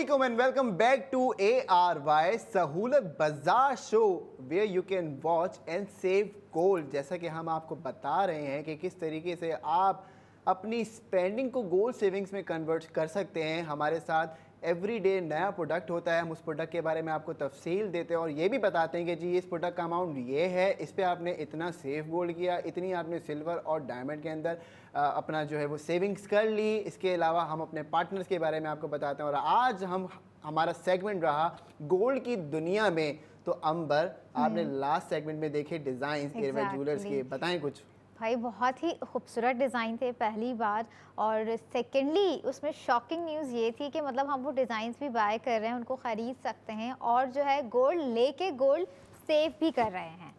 Assalamualaikum and welcome back to ARY सहूलत बाजार show where you can watch and save gold। जैसा कि हम आपको बता रहे हैं कि किस तरीके से आप अपनी स्पेंडिंग को गोल्ड सेविंग्स में कन्वर्ट कर सकते हैं। हमारे साथ एवरी डे नया प्रोडक्ट होता है, हम उस प्रोडक्ट के बारे में आपको तफसील देते हैं और ये भी बताते हैं कि जी इस प्रोडक्ट का अमाउंट ये है, इस पे आपने इतना सेफ गोल्ड किया, इतनी आपने सिल्वर और डायमंड के अंदर अपना जो है वो सेविंग्स कर ली। इसके अलावा हम अपने पार्टनर्स के बारे में आपको बताते हैं और आज हमारा सेगमेंट रहा गोल्ड की दुनिया में। तो अंबर, आपने लास्ट सेगमेंट में देखे डिज़ाइन एयरवे ज्वेलर्स के, बताएं कुछ। भाई बहुत ही खूबसूरत डिज़ाइन थे पहली बार, और सेकेंडली उसमें शॉकिंग न्यूज़ ये थी कि मतलब हम वो डिज़ाइंस भी बाय कर रहे हैं, उनको ख़रीद सकते हैं और जो है गोल्ड लेके गोल्ड सेव भी कर रहे हैं,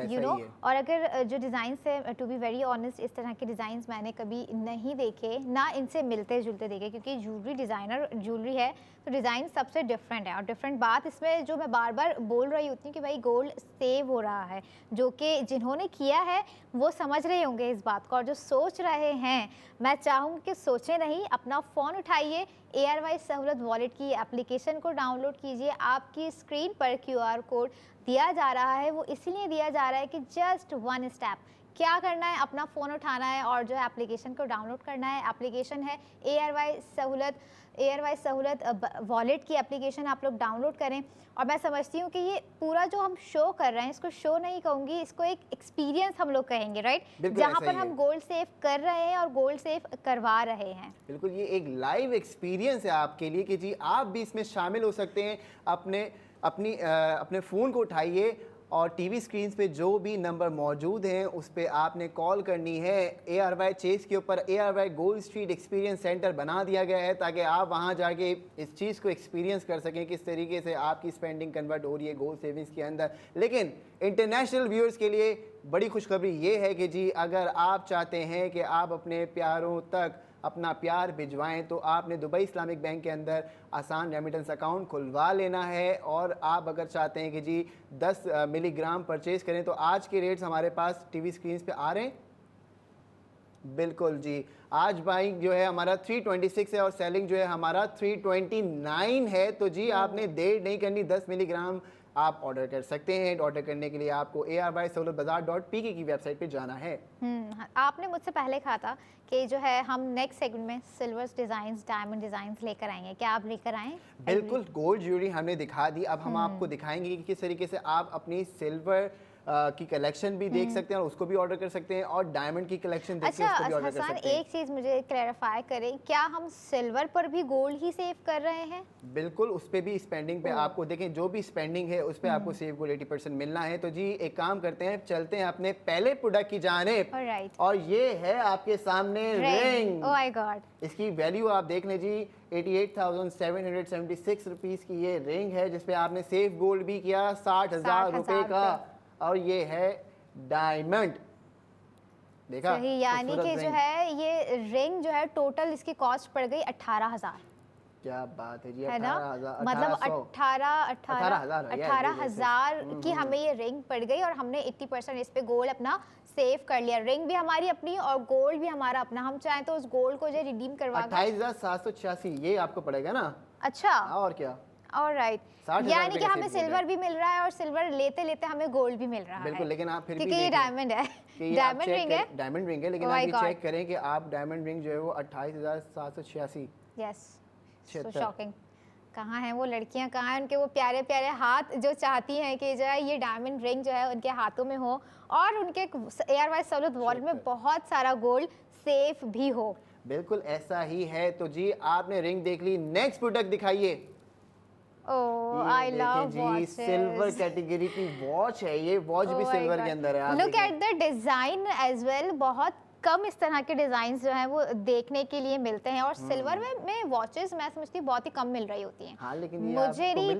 you know? और अगर जो डिज़ाइंस है, टू बी वेरी ऑनेस्ट, इस तरह के डिज़ाइंस मैंने कभी नहीं देखे, ना इनसे मिलते जुलते देखे, क्योंकि ज्वेलरी डिज़ाइनर ज्वेलरी है तो डिज़ाइन सबसे डिफरेंट है। और डिफरेंट बात इसमें जो मैं बार बार बोल रही होती हूँ कि भाई गोल्ड सेव हो रहा है, जो कि जिन्होंने किया है वो समझ रहे होंगे इस बात को, और जो सोच रहे हैं मैं चाहूँगी कि सोचें नहीं, अपना फ़ोन उठाइए, ARY सहूलत वॉलेट की एप्लीकेशन को डाउनलोड कीजिए। आपकी स्क्रीन पर QR कोड दिया जा रहा है, वो इसलिए दिया जा रहा है कि जस्ट वन स्टेप क्या करना है, अपना फ़ोन उठाना है और जो है एप्लीकेशन को डाउनलोड करना है। एप्लीकेशन है ARY सहूलत वॉलेट की एप्लीकेशन, आप लोग डाउनलोड करें। और मैं समझती हूँ कि ये पूरा जो हम शो कर रहे हैं, इसको शो नहीं कहूँगी, इसको एक एक्सपीरियंस हम लोग कहेंगे, राइट, जहाँ पर हम गोल्ड सेव कर रहे हैं और गोल्ड सेव करवा रहे हैं। बिल्कुल, ये एक लाइव एक्सपीरियंस है आपके लिए कि जी आप भी इसमें शामिल हो सकते हैं। अपने फ़ोन को उठाइए और टीवी स्क्रीन पे जो भी नंबर मौजूद हैं उस पर आपने कॉल करनी है। ARY चेस के ऊपर ARY gold street experience centre बना दिया गया है ताकि आप वहां जाके इस चीज़ को एक्सपीरियंस कर सकें किस तरीके से आपकी स्पेंडिंग कन्वर्ट हो रही है गोल्ड सेविंग्स के अंदर। लेकिन इंटरनेशनल व्यूअर्स के लिए बड़ी खुशखबरी ये है कि जी अगर आप चाहते हैं कि आप अपने प्यारों तक अपना प्यार भिजवाएं तो आपने दुबई इस्लामिक बैंक के अंदर आसान रेमिटेंस अकाउंट खुलवा लेना है। और आप अगर चाहते हैं कि जी 10 मिलीग्राम परचेज़ करें तो आज के रेट्स हमारे पास टीवी स्क्रीन पे आ रहे हैं। बिल्कुल जी, आज बाइंग जो है हमारा 326 है और सेलिंग जो है हमारा 329 है। तो जी आपने देर नहीं करनी, 10 मिलीग्राम आप ऑर्डर कर सकते हैं। ऑर्डर करने के लिए आपको ARYSahultBazaar.pk की वेबसाइट पे जाना है। आपने मुझसे पहले कहा था कि जो है हम नेक्स्ट सेगमेंट में सिल्वर डिज़ाइंस, डायमंड डिज़ाइंस लेकर आएंगे, क्या आप लेकर आएँ? बिल्कुल, गोल्ड ज्वेलरी हमने दिखा दी, अब हम आपको दिखाएंगे कि किस तरीके से आप अपनी सिल्वर की कलेक्शन भी देख सकते हैं और उसको भी ऑर्डर कर सकते हैं, और डायमंड की कलेक्शन देखते हैं उसको भी ऑर्डर कर सकते हैं। एक चीज़ मुझे क्लैरिफाई करें, क्या हम सिल्वर पर भी गोल्ड ही सेव कर रहे हैं? बिल्कुल, उस पर भी स्पेंडिंग पे आपको देखें, जो भी स्पेंडिंग है उस पर आपको सेव गोल्ड 80% मिलना है। तो जी एक काम करते हैं, चलते हैं अपने पहले प्रोडक्ट की जानिब, और ये है आपके सामने रिंग। ओह माय गॉड, इसकी वैल्यू आप देख लें जी, 88,776 रुपीज़ की ये रिंग है जिसपे आपने सेव गोल्ड भी किया 60,000 रुपये का, और ये है डायमंड। देखा, सही, यानी कि जो है ये रिंग जो है टोटल इसकी कॉस्ट पड़ गई 18,000। क्या बात है जी, है ना, मतलब 18,000 की हमें ये रिंग पड़ गई और हमने 80% इस पे गोल्ड अपना सेव कर लिया। रिंग भी हमारी अपनी और गोल्ड भी हमारा अपना, हम चाहें तो उस गोल्ड को जो रिडीम करवा 28,786 ये आपको पड़ेगा ना। अच्छा, और क्या, ऑलराइट, यानी कि हमें सिल्वर भी मिल रहा है और सिल्वर लेते लेते हमें गोल्ड भी मिल रहा है। बिल्कुल, लेकिन आप फिर भी क्योंकि ये डायमंड है, डायमंड रिंग है, डायमंड रिंग है, लेकिन आप ये चेक करें कि आप डायमंड रिंग जो है वो 28,786। Yes, so shocking. कहाँ हैं वो लड़कियां, कहाँ हैं उनके वो प्यारे प्यारे हाथ जो चाहती हैं कि जो है ये डायमंड रिंग जो है उनके हाथों में हो और उनके ARY सहूलत वॉलेट में बहुत सारा गोल्ड सेफ भी हो। बिल्कुल ऐसा ही है। तो जी आपने रिंग देख ली, नेक्स्ट प्रोडक्ट दिखाइए। ओह, आई लव जी, सिल्वर कैटेगरी की वॉच है ये, वॉच भी सिल्वर के अंदर है। Look at the design as well, बहुत कम इस तरह के डिजाइन जो हैं वो देखने के लिए मिलते हैं, और सिल्वर में वॉचेस मैं समझती हूँ बहुत ही कम मिल रही होती हैं। हाँ, लेकिन मुझे नहीं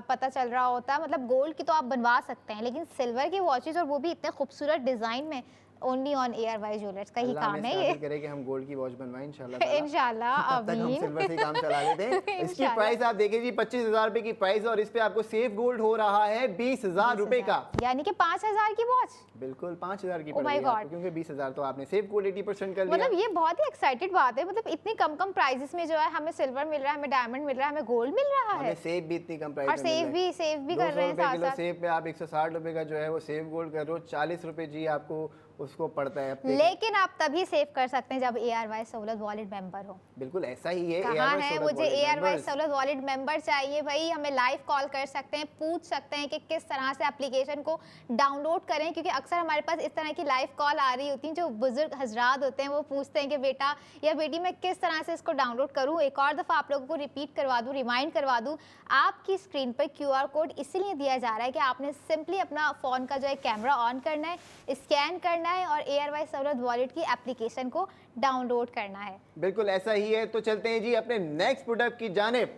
पता चल रहा होता, मतलब गोल्ड की तो आप बनवा सकते हैं लेकिन सिल्वर की वॉचेस, और वो भी इतने खूबसूरत डिज़ाइन में, ओनली ऑन ARY ज्वेलर्स का ही अल्लाह काम हमें है इस्तेमाल ये। करे कि हम गोल्ड की वॉच बनवाएं इंशाल्लाह ताला। इंशाल्लाह तब तक हम आमीन। सिल्वर से काम चला लेते हैं। इसकी इंशाल्लाह। प्राइस आप देखिए जी 25,000 रुपए की प्राइस, और इस पे आपको सेफ गोल्ड हो रहा है 20,000 रुपए का। यानी कि 5,000 की वॉच। बिल्कुल 5,000 की Oh पड़ my रही है God। आपको, क्योंकि 20,000 तो आपने सेफ गोल्ड 80% कर लिया। मतलब ये बहुत ही एक्साइटेड बात है, मतलब इतनी कम कम प्राइसेस में जो है हमें सिल्वर मिल रहा है, हमें डायमंड मिल रहा है, हमें गोल्ड मिल रहा हमें है, सेफ भी इतनी कम प्राइस और में मिल रहा है। सेव भी कर रहे हैं 200 रुपए साथ किलो साथ। सेब पे आप 160 रुपए का जो है वो सेफ गोल्ड कर रहे हो, 40 रुपए जी आपको उसको पड़ता है अपने। लेकिन आप तभी सेव कर सकते हैं जब ARY सहूलत वॉलेट मेंबर हो। बिल्कुल ऐसा ही है। कहाँ ARY है सहूलत मुझे वॉलेट ARY मेंबर्स। सहूलत वॉलेट मेंबर चाहिए भाई, हमें लाइव कॉल कर सकते हैं, पूछ सकते हैं कि किस तरह से एप्लीकेशन को डाउनलोड करें, क्योंकि अक्सर हमारे पास इस तरह की लाइव कॉल आ रही होती हैं, जो बुजुर्ग हजरात होते हैं वो पूछते हैं कि बेटा या बेटी मैं किस तरह से इसको डाउनलोड करूं। एक और दफ़ा आप लोगों को रिपीट करवा दूं, रिमाइंड करवा दूं, आपकी स्क्रीन पर QR कोड इसलिए दिया जा रहा है कि आपने सिंपली अपना फ़ोन का जो है कैमरा ऑन करना है, स्कैन करना है और ARY सहूलत वॉलेट की एप्लीकेशन को डाउनलोड करना है। बिल्कुल ऐसा ही है। तो चलते हैं जी अपने नेक्स्ट प्रोडक्ट की जानिब।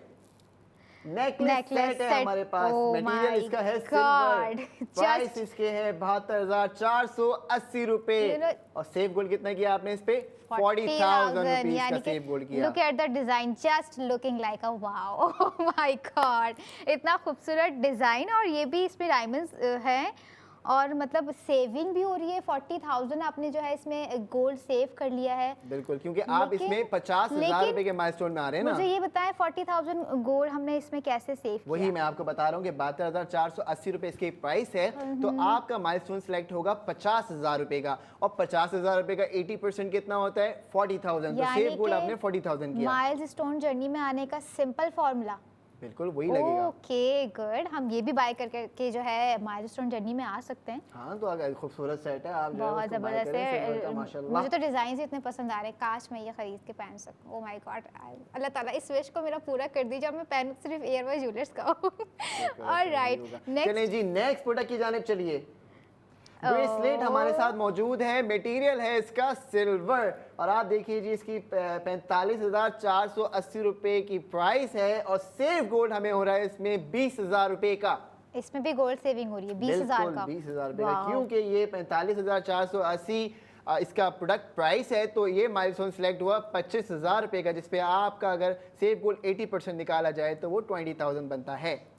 नेकलेस सेट है हमारे पास। मटेरियल इसका है सिल्वर, प्राइस इसके है 72,480 रुपए। और सेफ गोल्ड कितना किया आपने इस पे? 40,000 रुपीज का सेफ गोल्ड किया। Look at the design, just looking like a wow, oh my God, इतना खूबसूरत डिजाइन, और ये भी इसमें डायमंड्स हैं, और मतलब सेविंग भी हो रही है। 40,000 आपने जो है इसमें गोल्ड सेव कर लिया है। बिल्कुल, क्योंकि आप इसमें 50,000 रुपए के माइलस्टोन में आ रहे हैं ना। मुझे ये बताएं 40,000 गोल्ड हमने इसमें कैसे सेव किया? वही मैं आपको बता रहा हूँ कि 72,480 रुपए इसकी प्राइस है। तो आपका माइलस्टोन सिलेक्ट होगा 50,000 रुपए का, और 50,000 रुपए का 80% कितना होता है? 40,000। तो सेफ गोल्ड आपने 40,000 किया। माइलस्टोन जर्नी में आने का सिंपल फॉर्मूला। बिल्कुल वही लगेगा। ओके गुड, हम ये भी बाय करके जो है माइलस्टोन जर्नी में आ सकते हैं। हाँ, तो अगर खूबसूरत सेट है, आप जो है बहुत उसको buy ज़बरदस्त करें, सिल्वर का है। माशाल्लाह। मुझे तो डिज़ाइन इतने पसंद आ रहे हैं, काश मैं ये खरीद के पहन सकूं। ओह माय गॉड, अल्लाह ताला इस विश को मेरा पूरा कर दीजिए, और मैं पहनूं सिर्फ ARY ज्वेलर्स का। ऑलराइट, चलिए जी नेक्स्ट प्रोडक्ट की जानिब चलिए। ब्रेसलेट हमारे साथ मौजूद है, मटेरियल है इसका सिल्वर, और आप देखिए जी इसकी 45,480 रुपए की प्राइस है, और सेफ गोल्ड हमें हो रहा है इसमें 20,000 रुपए का। इसमें भी गोल्ड सेविंग हो रही है 20,000 का। 20,000 रुपए का, क्योंकि ये 45,480 इसका प्रोडक्ट प्राइस है। तो ये माइलस्टोन सिलेक्ट हुआ 25,000 रुपए का, जिसपे आपका अगर सेफ गोल्ड 80% निकाला जाए तो वो 20,000 बनता है।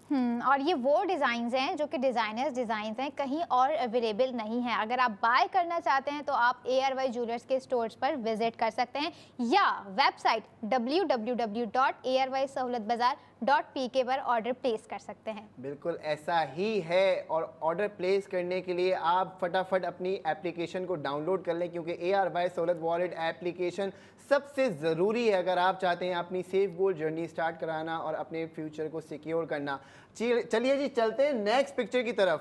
और ये वो डिज़ाइंस हैं जो कि डिज़ाइनर्स डिज़ाइंस हैं, कहीं और अवेलेबल नहीं है। अगर आप बाय करना चाहते हैं तो आप ARY ज्वेलर्स के स्टोर्स पर विजिट कर सकते हैं, या वेबसाइट www.arysahullatbazaar.pk पर ऑर्डर प्लेस कर सकते हैं। बिल्कुल ऐसा ही है, और ऑर्डर प्लेस करने के लिए आप फटाफट अपनी एप्लीकेशन को डाउनलोड कर लें, क्योंकि ARY सहूलत वॉलेट एप्लीकेशन सबसे ज़रूरी है अगर आप चाहते हैं अपनी सेफ गोल्ड जर्नी स्टार्ट कराना और अपने फ्यूचर को सिक्योर करना। चलिए जी चलते हैं नेक्स्ट पिक्चर की तरफ।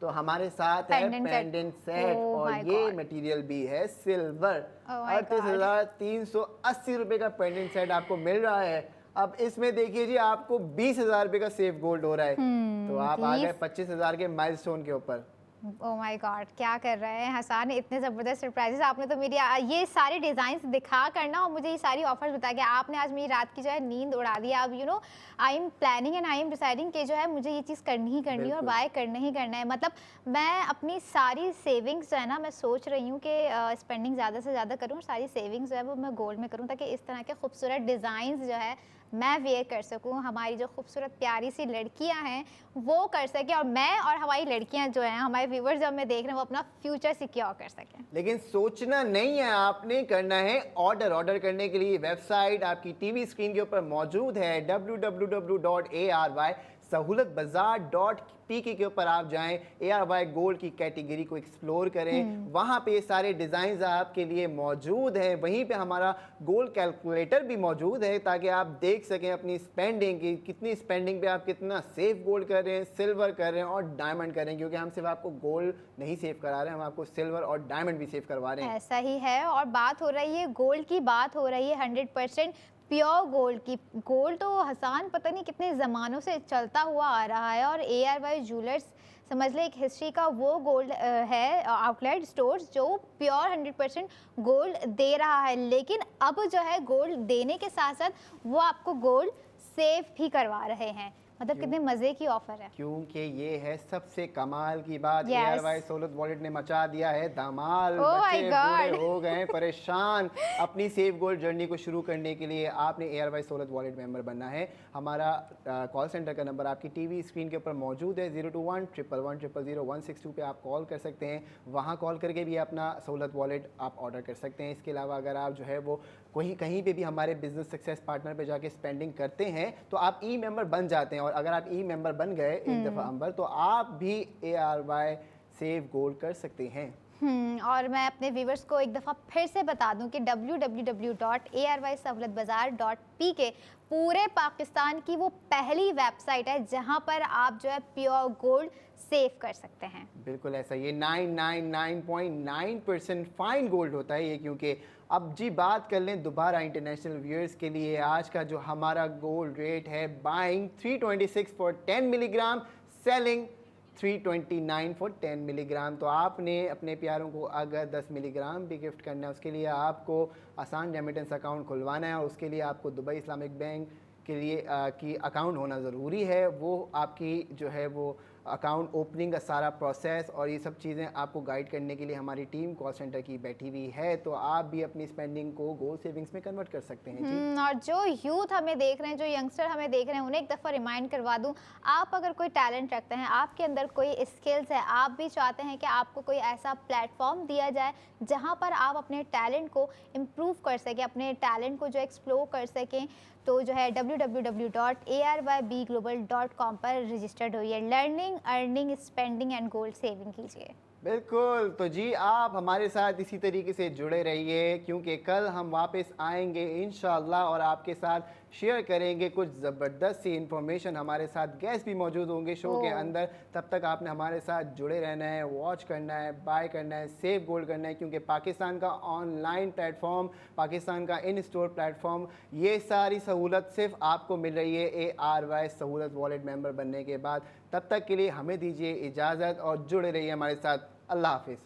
तो हमारे साथ है पेंडेंट सेट, और ये मटेरियल भी है सिल्वर। 38,380 रुपए का पेंडेंट सेट आपको मिल रहा है। अब इसमें देखिए जी आपको 20,000 रुपए का सेफ गोल्ड हो रहा है। तो आप आ गए 25,000 के माइलस्टोन के ऊपर। ओह माय गॉड, क्या कर रहे हैं हसन, इतने ज़बरदस्त सरप्राइजेस आपने तो मेरी ये सारे डिज़ाइंस दिखा करना और मुझे ये सारी ऑफर्स बता के आपने आज मेरी रात की जो है नींद उड़ा दी। अब you know I am planning and I am deciding कि जो है मुझे ये चीज़ करनी ही करनी है और बाय करना ही करना है। मतलब मैं अपनी सारी सेविंग्स जो है ना, मैं सोच रही हूँ कि स्पेंडिंग ज़्यादा से ज़्यादा करूँ और सारी सेविंग्स जो है वो मैं गोल्ड में करूँ, ताकि इस तरह के खूबसूरत डिज़ाइंस जो है मैं वेयर कर सकूं, हमारी जो खूबसूरत प्यारी सी लड़कियां हैं वो कर सकें, और मैं और हमारी लड़कियां जो हैं, हमारे व्यूवर्स जो हमें देख रहे हैं, वो अपना फ्यूचर सिक्योर कर सकें। लेकिन सोचना नहीं है, आपने करना है ऑर्डर करने के लिए वेबसाइट आपकी टीवी स्क्रीन के ऊपर मौजूद है www.arysahullatbazaar.pk के ऊपर आप जाएं, ARY गोल्ड की कैटेगरी को एक्सप्लोर करें। वहाँ पे सारे डिज़ाइंस आपके लिए मौजूद हैं। वहीं पे हमारा गोल्ड कैलकुलेटर भी मौजूद है, ताकि आप देख सकें अपनी स्पेंडिंग की, कितनी स्पेंडिंग पे आप कितना सेफ गोल्ड कर रहे हैं, सिल्वर कर रहे हैं और डायमंड कर रहे हैं। क्योंकि हम सिर्फ आपको गोल्ड नहीं सेव करा रहे हैं, हम आपको सिल्वर और डायमंड भी सेव करवा रहे हैं। ऐसा ही है, और बात हो रही है गोल्ड की, बात हो रही है 100% प्योर गोल्ड की। गोल्ड तो हसन पता नहीं कितने ज़मानों से चलता हुआ आ रहा है, और ARY ज्वेलर्स समझ ले एक हिस्ट्री का वो गोल्ड है आउटलेट स्टोर्स जो प्योर 100% गोल्ड दे रहा है। लेकिन अब जो है गोल्ड देने के साथ साथ वो आपको गोल्ड सेव भी करवा रहे हैं। मतलब कितने मज़े की ऑफ़र है। क्योंकि ये है सबसे कमाल की बात। Yes. ARY सहूलत वॉलेट ने मचा दिया है धमाल। Oh my बच्चे God. बूढ़े हो गए हैं परेशान। अपनी सेफ गोल्ड जर्नी को शुरू करने के लिए आपने ARY सहूलत वॉलेट मेंबर बनना है। हमारा कॉल सेंटर का नंबर आपकी टीवी स्क्रीन के ऊपर मौजूद है। 021-111-000-162 पे आप कॉल कर सकते हैं। वहाँ कॉल करके भी अपना सहूलत वॉलेट आप ऑर्डर कर सकते हैं। इसके अलावा अगर आप जो है वो कहीं पे भी हमारे बिजनेस सक्सेस पार्टनर पे जाके स्पेंडिंग करते हैं तो आप ई मेंबर बन जाते हैं। और अगर आप ई मेंबर बन गए एक दफ़ा अंबर, तो आप भी ARY सेव गोल्ड कर सकते हैं। और मैं अपने व्यूवर्स को एक दफ़ा फिर से बता दूं कि www.arysahulatbazaar.pk पूरे पाकिस्तान की वो पहली वेबसाइट है जहां पर आप जो है प्योर गोल्ड सेव कर सकते हैं। बिल्कुल ऐसा, ये 999.9% फाइन गोल्ड होता है ये। क्योंकि अब जी बात कर लें दोबारा इंटरनेशनल व्यूअर्स के लिए, आज का जो हमारा गोल्ड रेट है, buying 326 for 10 milligram, selling 329 for 10 milligram. तो आपने अपने प्यारों को अगर 10 मिलीग्राम भी गिफ्ट करना है, उसके लिए आपको आसान रेमिटेंस अकाउंट खुलवाना है। और उसके लिए आपको दुबई इस्लामिक बैंक के लिए की अकाउंट होना ज़रूरी है। वो आपकी जो है वो अकाउंट ओपनिंग का सारा प्रोसेस और ये सब चीज़ें आपको गाइड करने के लिए हमारी टीम कॉल सेंटर की बैठी हुई है। तो आप भी अपनी स्पेंडिंग को गोल्ड सेविंग्स में कन्वर्ट कर सकते हैं जी। और जो यूथ हमें देख रहे हैं, जो यंगस्टर हमें देख रहे हैं, उन्हें एक दफ़ा रिमाइंड करवा दूं, आप अगर कोई टैलेंट रखते हैं, आपके अंदर कोई स्किल्स है, आप भी चाहते हैं कि आपको कोई ऐसा प्लेटफॉर्म दिया जाए जहां पर आप अपने टैलेंट को इम्प्रूव कर सकें, अपने टैलेंट को जो एक्सप्लोर कर सकें, तो जो है www.aryBglobal.com पर रजिस्टर्ड होइए। Learning, earning, spending and gold saving कीजिए। बिल्कुल। तो जी आप हमारे साथ इसी तरीके से जुड़े रहिए, क्योंकि कल हम वापस आएंगे इंशाल्लाह और आपके साथ शेयर करेंगे कुछ ज़बरदस्त सी इन्फॉर्मेशन। हमारे साथ गेस्ट भी मौजूद होंगे शो के अंदर। तब तक आपने हमारे साथ जुड़े रहना है, वॉच करना है, बाय करना है, सेव गोल्ड करना है। क्योंकि पाकिस्तान का ऑनलाइन प्लेटफॉर्म, पाकिस्तान का इन स्टोर प्लेटफॉर्म, ये सारी सहूलत सिर्फ आपको मिल रही है ARY सहूलत वॉलेट मेंबर बनने के बाद। तब तक के लिए हमें दीजिए इजाज़त और जुड़े रहिए हमारे साथ। अल्लाह हाफिज़।